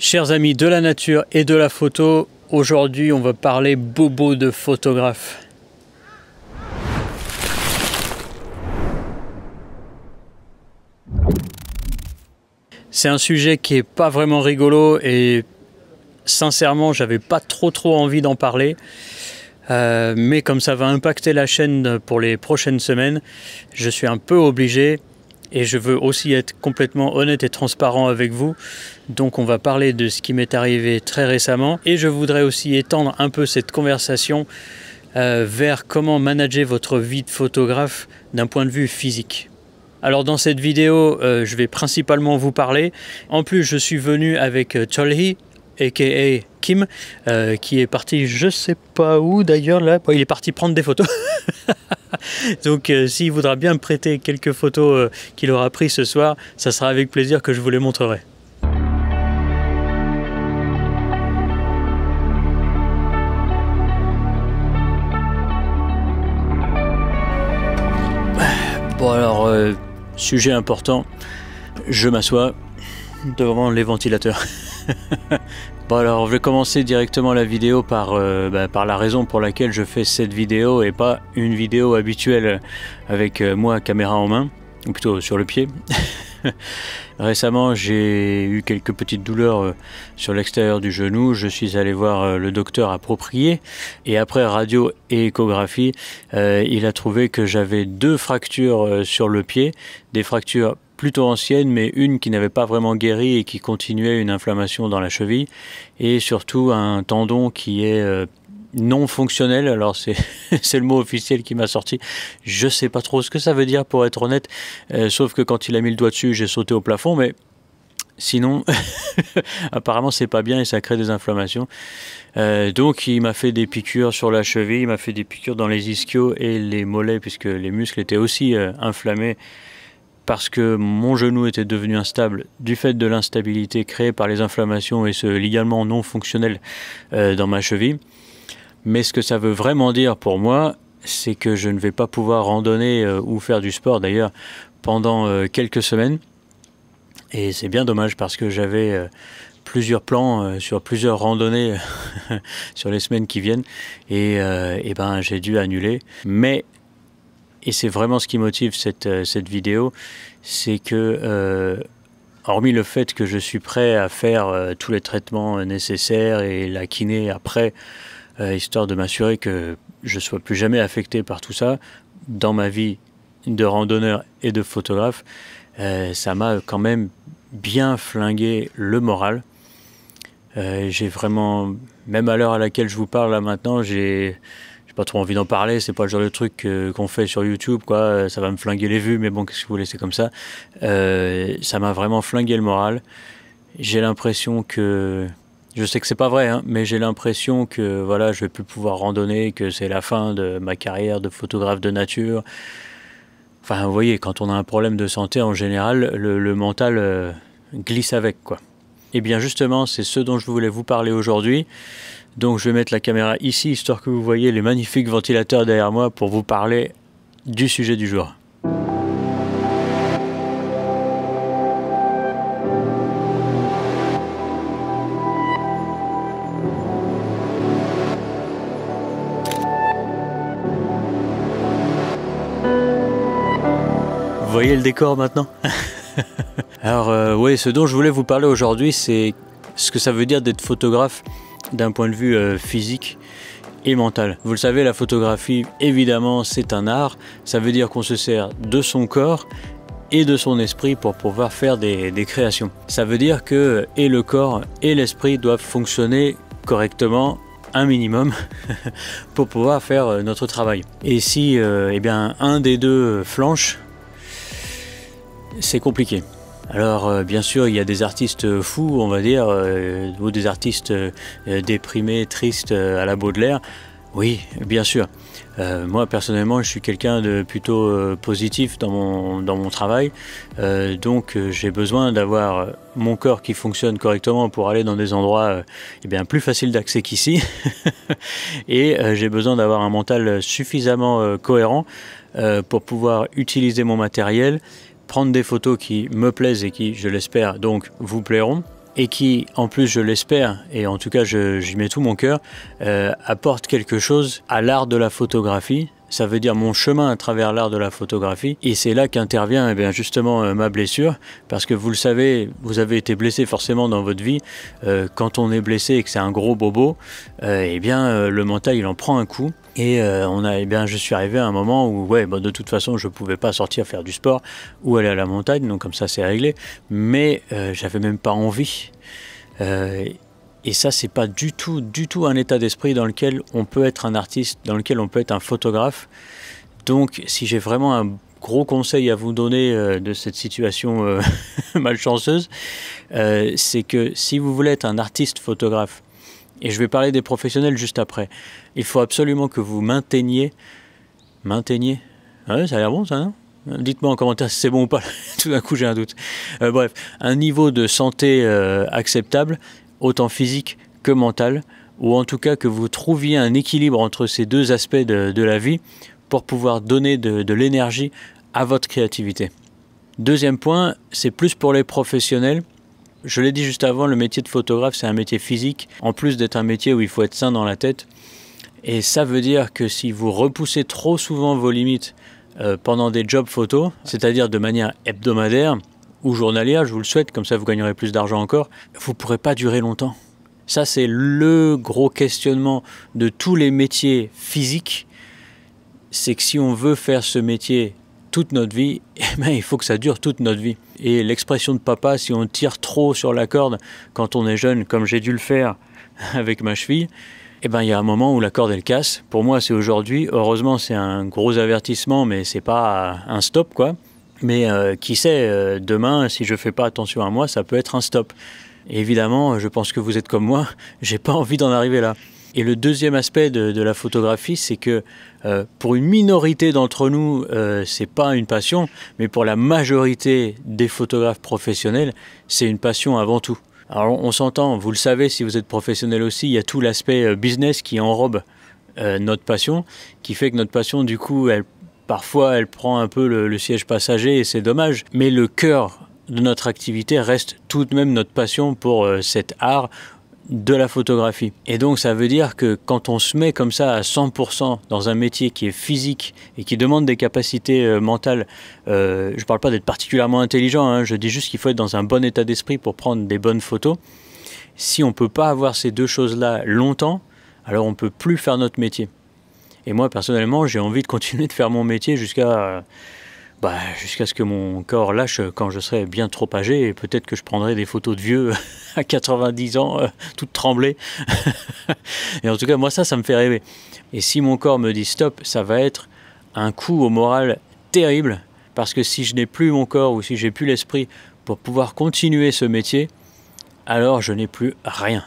Chers amis de la nature et de la photo, aujourd'hui on va parler bobo de photographe. C'est un sujet qui est pas vraiment rigolo et sincèrement j'avais pas trop envie d'en parler. Mais comme ça va impacter la chaîne pour les prochaines semaines, je suis un peu obligé et je veux aussi être complètement honnête et transparent avec vous. Donc on va parler de ce qui m'est arrivé très récemment et je voudrais aussi étendre un peu cette conversation vers comment manager votre vie de photographe d'un point de vue physique. Alors dans cette vidéo, je vais principalement vous parler. En plus, je suis venu avec Cholhi, a.k.a. Kim, qui est parti, je sais pas où d'ailleurs là, il est parti prendre des photos. Donc s'il voudra bien me prêter quelques photos qu'il aura prises ce soir, ça sera avec plaisir que je vous les montrerai. Bon alors, sujet important, je m'assois devant les ventilateurs. Bon alors, je vais commencer directement la vidéo par la raison pour laquelle je fais cette vidéo et pas une vidéo habituelle avec moi caméra en main, ou plutôt sur le pied. Récemment, j'ai eu quelques petites douleurs sur l'extérieur du genou. Je suis allé voir le docteur approprié et après radio et échographie, il a trouvé que j'avais 2 fractures sur le pied, des fractures plutôt anciennes, mais une qui n'avait pas vraiment guéri et qui continuait une inflammation dans la cheville, et surtout un tendon qui est non fonctionnel. Alors c'est le mot officiel qui m'a sorti. Je sais pas trop ce que ça veut dire pour être honnête, sauf que quand il a mis le doigt dessus, j'ai sauté au plafond, mais sinon apparemment c'est pas bien et ça crée des inflammations. Donc il m'a fait des piqûres sur la cheville, il m'a fait des piqûres dans les ischios et les mollets, puisque les muscles étaient aussi inflammés parce que mon genou était devenu instable du fait de l'instabilité créée par les inflammations et ce ligament non fonctionnel dans ma cheville. Mais ce que ça veut vraiment dire pour moi, c'est que je ne vais pas pouvoir randonner ou faire du sport d'ailleurs pendant quelques semaines. Et c'est bien dommage parce que j'avais plusieurs plans sur plusieurs randonnées sur les semaines qui viennent et ben j'ai dû annuler. Mais et c'est vraiment ce qui motive cette vidéo, c'est que, hormis le fait que je suis prêt à faire tous les traitements nécessaires et la kiné après, histoire de m'assurer que je ne sois plus jamais affecté par tout ça, dans ma vie de randonneur et de photographe, ça m'a quand même bien flingué le moral. J'ai vraiment, même à l'heure à laquelle je vous parle là maintenant, j'ai pas trop envie d'en parler, c'est pas le genre de truc qu'on fait sur YouTube, quoi. Ça va me flinguer les vues, mais bon, qu'est-ce que vous voulez, c'est comme ça. Ça m'a vraiment flingué le moral. J'ai l'impression que, je sais que c'est pas vrai, hein, mais j'ai l'impression que voilà, je vais plus pouvoir randonner, que c'est la fin de ma carrière de photographe de nature. Enfin, vous voyez, quand on a un problème de santé en général, le mental glisse avec, quoi. Et bien justement, c'est ce dont je voulais vous parler aujourd'hui. Donc je vais mettre la caméra ici, histoire que vous voyez les magnifiques ventilateurs derrière moi pour vous parler du sujet du jour. Vous voyez le décor maintenant? Alors oui, ce dont je voulais vous parler aujourd'hui, c'est ce que ça veut dire d'être photographe d'un point de vue physique et mental. Vous le savez, la photographie, évidemment, c'est un art. Ça veut dire qu'on se sert de son corps et de son esprit pour pouvoir faire des créations. Ça veut dire que et le corps et l'esprit doivent fonctionner correctement, un minimum, pour pouvoir faire notre travail. Et si eh bien, un des deux flanche, c'est compliqué. Alors bien sûr, il y a des artistes fous, on va dire, ou des artistes déprimés, tristes à la Baudelaire. Oui, bien sûr. Moi personnellement, je suis quelqu'un de plutôt positif dans mon travail, donc j'ai besoin d'avoir mon corps qui fonctionne correctement pour aller dans des endroits eh bien, plus faciles d'accès qu'ici, et j'ai besoin d'avoir un mental suffisamment cohérent pour pouvoir utiliser mon matériel, prendre des photos qui me plaisent et qui, je l'espère, donc vous plairont, et qui, en plus je l'espère, et en tout cas j'y mets tout mon cœur, apporte quelque chose à l'art de la photographie. Ça veut dire mon chemin à travers l'art de la photographie. Et c'est là qu'intervient justement ma blessure. Parce que vous le savez, vous avez été blessé forcément dans votre vie. Quand on est blessé et que c'est un gros bobo, le mental il en prend un coup. Et je suis arrivé à un moment où de toute façon je ne pouvais pas sortir faire du sport ou aller à la montagne. Donc comme ça c'est réglé. Mais j'avais même pas envie. Et ça, c'est pas du tout un état d'esprit dans lequel on peut être un artiste, dans lequel on peut être un photographe. Donc, si j'ai vraiment un gros conseil à vous donner de cette situation malchanceuse, c'est que si vous voulez être un artiste photographe, et je vais parler des professionnels juste après, il faut absolument que vous mainteniez, ouais, ça a l'air bon ça, non ? Dites-moi en commentaire si c'est bon ou pas, tout d'un coup j'ai un doute. Bref, un niveau de santé acceptable, autant physique que mental, ou en tout cas que vous trouviez un équilibre entre ces deux aspects de la vie pour pouvoir donner de l'énergie à votre créativité. Deuxième point, c'est plus pour les professionnels. Je l'ai dit juste avant, le métier de photographe, c'est un métier physique, en plus d'être un métier où il faut être sain dans la tête. Et ça veut dire que si vous repoussez trop souvent vos limites pendant des jobs photos, c'est-à-dire de manière hebdomadaire, ou journalière, je vous le souhaite, comme ça vous gagnerez plus d'argent encore, vous ne pourrez pas durer longtemps. Ça, c'est le gros questionnement de tous les métiers physiques, c'est que si on veut faire ce métier toute notre vie, il faut que ça dure toute notre vie. Et l'expression de papa, si on tire trop sur la corde quand on est jeune, comme j'ai dû le faire avec ma cheville, il y a un moment où la corde elle casse. Pour moi, c'est aujourd'hui. Heureusement, c'est un gros avertissement, mais c'est pas un stop, quoi. Mais qui sait, demain, si je ne fais pas attention à moi, ça peut être un stop. Et évidemment, je pense que vous êtes comme moi, j'ai pas envie d'en arriver là. Et le deuxième aspect de la photographie, c'est que pour une minorité d'entre nous, c'est pas une passion, mais pour la majorité des photographes professionnels, c'est une passion avant tout. Alors on s'entend, vous le savez, si vous êtes professionnel aussi, il y a tout l'aspect business qui enrobe notre passion, qui fait que notre passion, du coup, parfois, elle prend un peu le siège passager et c'est dommage. Mais le cœur de notre activité reste tout de même notre passion pour cet art de la photographie. Et donc, ça veut dire que quand on se met comme ça à 100% dans un métier qui est physique et qui demande des capacités mentales, je ne parle pas d'être particulièrement intelligent, hein, je dis juste qu'il faut être dans un bon état d'esprit pour prendre des bonnes photos. Si on ne peut pas avoir ces deux choses-là longtemps, alors on ne peut plus faire notre métier. Et moi, personnellement, j'ai envie de continuer de faire mon métier jusqu'à ce que mon corps lâche quand je serai bien trop âgé. Et peut-être que je prendrai des photos de vieux à 90 ans, toutes tremblées. Et en tout cas, moi, ça me fait rêver. Et si mon corps me dit stop, ça va être un coup au moral terrible. Parce que si je n'ai plus mon corps ou si j'ai plus l'esprit pour pouvoir continuer ce métier, alors je n'ai plus rien.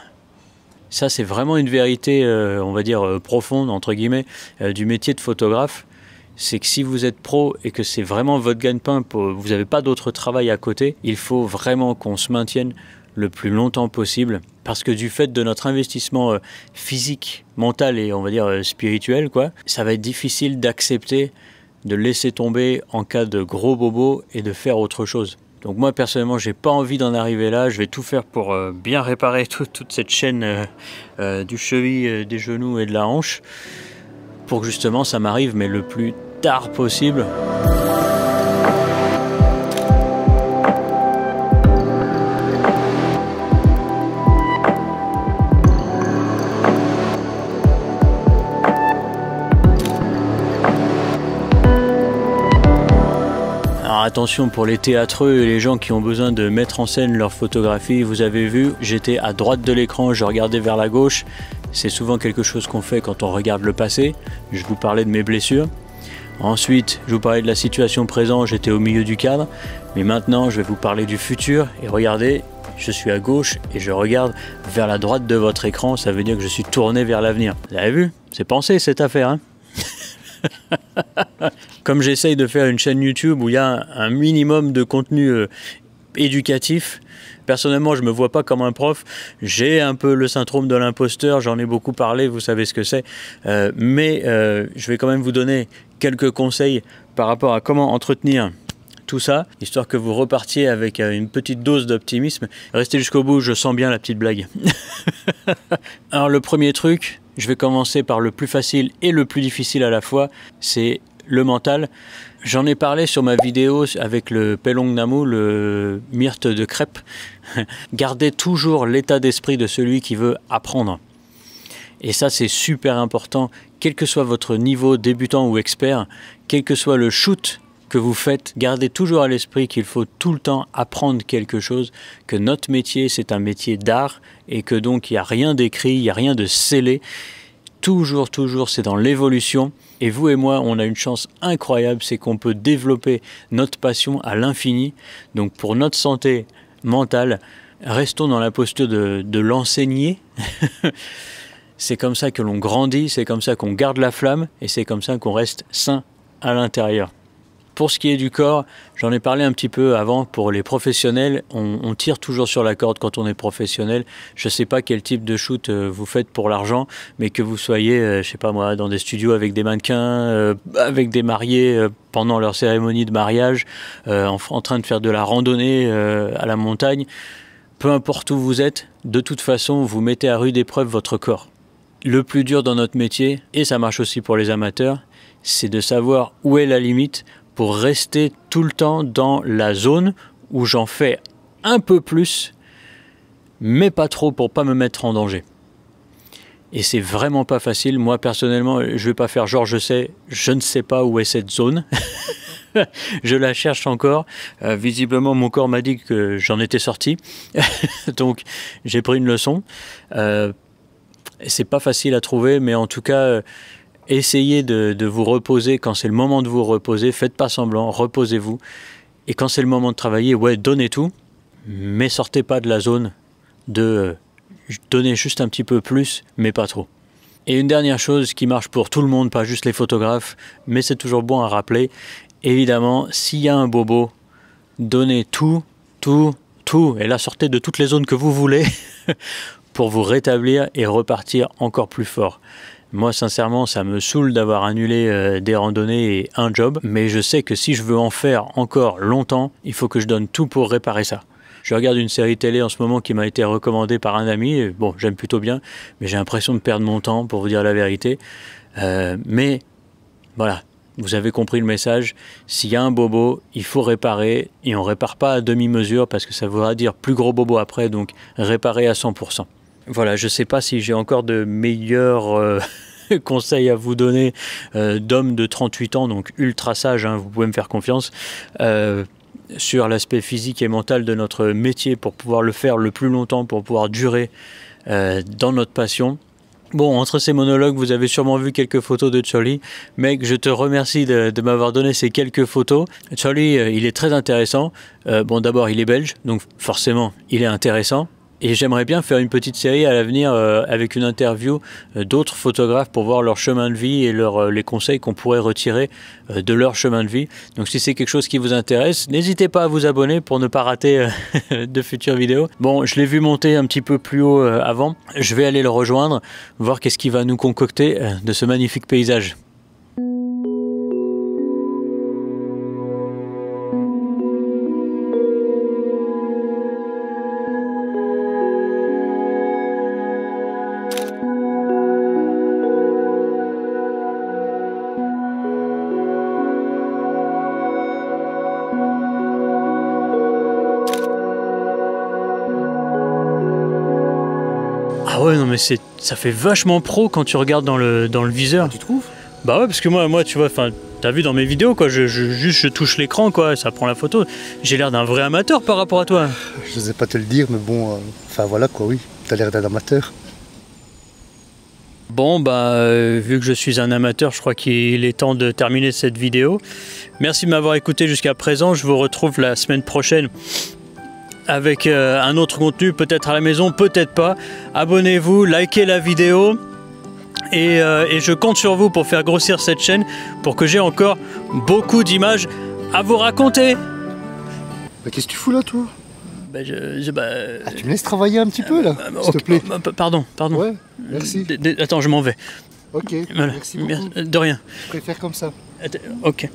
Ça, c'est vraiment une vérité, on va dire, profonde, entre guillemets, du métier de photographe. C'est que si vous êtes pro et que c'est vraiment votre gagne-pain, vous n'avez pas d'autre travail à côté, il faut vraiment qu'on se maintienne le plus longtemps possible. Parce que du fait de notre investissement physique, mental et on va dire spirituel, ça va être difficile d'accepter de laisser tomber en cas de gros bobo et de faire autre chose. Donc moi personnellement j'ai pas envie d'en arriver là, je vais tout faire pour bien réparer toute cette chaîne du cheville, des genoux et de la hanche pour que justement ça m'arrive mais le plus tard possible. Attention pour les théâtreux et les gens qui ont besoin de mettre en scène leur photographie. Vous avez vu, j'étais à droite de l'écran, je regardais vers la gauche. C'est souvent quelque chose qu'on fait quand on regarde le passé. Je vous parlais de mes blessures. Ensuite, je vous parlais de la situation présente, j'étais au milieu du cadre. Mais maintenant, je vais vous parler du futur. Et regardez, je suis à gauche et je regarde vers la droite de votre écran. Ça veut dire que je suis tourné vers l'avenir. Vous avez vu? C'est pensé cette affaire, hein? Comme j'essaye de faire une chaîne YouTube où il y a un minimum de contenu éducatif, personnellement je ne me vois pas comme un prof, j'ai un peu le syndrome de l'imposteur, j'en ai beaucoup parlé, vous savez ce que c'est, mais je vais quand même vous donner quelques conseils par rapport à comment entretenir tout ça, histoire que vous repartiez avec une petite dose d'optimisme. Restez jusqu'au bout, je sens bien la petite blague. Alors le premier truc, je vais commencer par le plus facile et le plus difficile à la fois, c'est le mental. J'en ai parlé sur ma vidéo avec le Pelong Namu, le myrte de crêpe. Gardez toujours l'état d'esprit de celui qui veut apprendre. Et ça, c'est super important, quel que soit votre niveau débutant ou expert, quel que soit le shoot que vous faites, gardez toujours à l'esprit qu'il faut tout le temps apprendre quelque chose, que notre métier, c'est un métier d'art et que donc il n'y a rien d'écrit, il n'y a rien de scellé. Toujours, c'est dans l'évolution. Et vous et moi, on a une chance incroyable, c'est qu'on peut développer notre passion à l'infini. Donc pour notre santé mentale, restons dans la posture de l'enseigner. C'est comme ça que l'on grandit, c'est comme ça qu'on garde la flamme et c'est comme ça qu'on reste sain à l'intérieur. Pour ce qui est du corps, j'en ai parlé un petit peu avant, pour les professionnels, on tire toujours sur la corde quand on est professionnel. Je ne sais pas quel type de shoot vous faites pour l'argent, mais que vous soyez, je sais pas moi, dans des studios avec des mannequins, avec des mariés pendant leur cérémonie de mariage, en train de faire de la randonnée à la montagne, peu importe où vous êtes, de toute façon, vous mettez à rude épreuve votre corps. Le plus dur dans notre métier, et ça marche aussi pour les amateurs, c'est de savoir où est la limite pour rester tout le temps dans la zone où j'en fais un peu plus, mais pas trop pour pas me mettre en danger. Et c'est vraiment pas facile. Moi, personnellement, je vais pas faire genre je ne sais pas où est cette zone. Je la cherche encore. Visiblement, mon corps m'a dit que j'en étais sorti. Donc, j'ai pris une leçon. C'est pas facile à trouver, mais en tout cas, essayez de vous reposer quand c'est le moment de vous reposer. Faites pas semblant, reposez-vous. Et quand c'est le moment de travailler, ouais, donnez tout, mais sortez pas de la zone de donner juste un petit peu plus, mais pas trop. Et une dernière chose qui marche pour tout le monde, pas juste les photographes, mais c'est toujours bon à rappeler, évidemment, s'il y a un bobo, donnez tout, et là sortez de toutes les zones que vous voulez, pour vous rétablir et repartir encore plus fort. Moi, sincèrement, ça me saoule d'avoir annulé des randonnées et un job, mais je sais que si je veux en faire encore longtemps, il faut que je donne tout pour réparer ça. Je regarde une série télé en ce moment qui m'a été recommandée par un ami, et bon, j'aime plutôt bien, mais j'ai l'impression de perdre mon temps, pour vous dire la vérité. Mais voilà, vous avez compris le message, s'il y a un bobo, il faut réparer, et on ne répare pas à demi-mesure, parce que ça voudra dire plus gros bobo après, donc réparer à 100%. Voilà, je ne sais pas si j'ai encore de meilleurs conseils à vous donner d'homme de 38 ans, donc ultra sage, hein, vous pouvez me faire confiance, sur l'aspect physique et mental de notre métier pour pouvoir le faire le plus longtemps, pour pouvoir durer dans notre passion. Bon, entre ces monologues, vous avez sûrement vu quelques photos de Charlie. Mec, je te remercie de m'avoir donné ces quelques photos. Charlie, il est très intéressant. Bon, d'abord, il est belge, donc forcément, il est intéressant. Et j'aimerais bien faire une petite série à l'avenir avec une interview d'autres photographes pour voir leur chemin de vie et les conseils qu'on pourrait retirer de leur chemin de vie. Donc si c'est quelque chose qui vous intéresse, n'hésitez pas à vous abonner pour ne pas rater de futures vidéos. Bon, je l'ai vu monter un petit peu plus haut avant. Je vais aller le rejoindre, voir qu'est-ce qu'il va nous concocter de ce magnifique paysage. Ah ouais, non mais ça fait vachement pro quand tu regardes dans le viseur. Tu trouves? Bah ouais, parce que moi tu vois, t'as vu dans mes vidéos quoi, je touche l'écran quoi, ça prend la photo. J'ai l'air d'un vrai amateur par rapport à toi. Je sais pas te le dire, mais bon, enfin voilà quoi, oui, t'as l'air d'un amateur. Bon bah, vu que je suis un amateur, je crois qu'il est temps de terminer cette vidéo. Merci de m'avoir écouté jusqu'à présent, je vous retrouve la semaine prochaine avec un autre contenu, peut-être à la maison, peut-être pas. Abonnez-vous, likez la vidéo et je compte sur vous pour faire grossir cette chaîne pour que j'ai encore beaucoup d'images à vous raconter. Mais qu'est-ce que tu fous là toi? Tu me laisses travailler un petit peu là, s'il te plaît. Pardon. Ouais, merci. Attends, je m'en vais. Ok, voilà. merci beaucoup. De rien. Je préfère comme ça. Ok.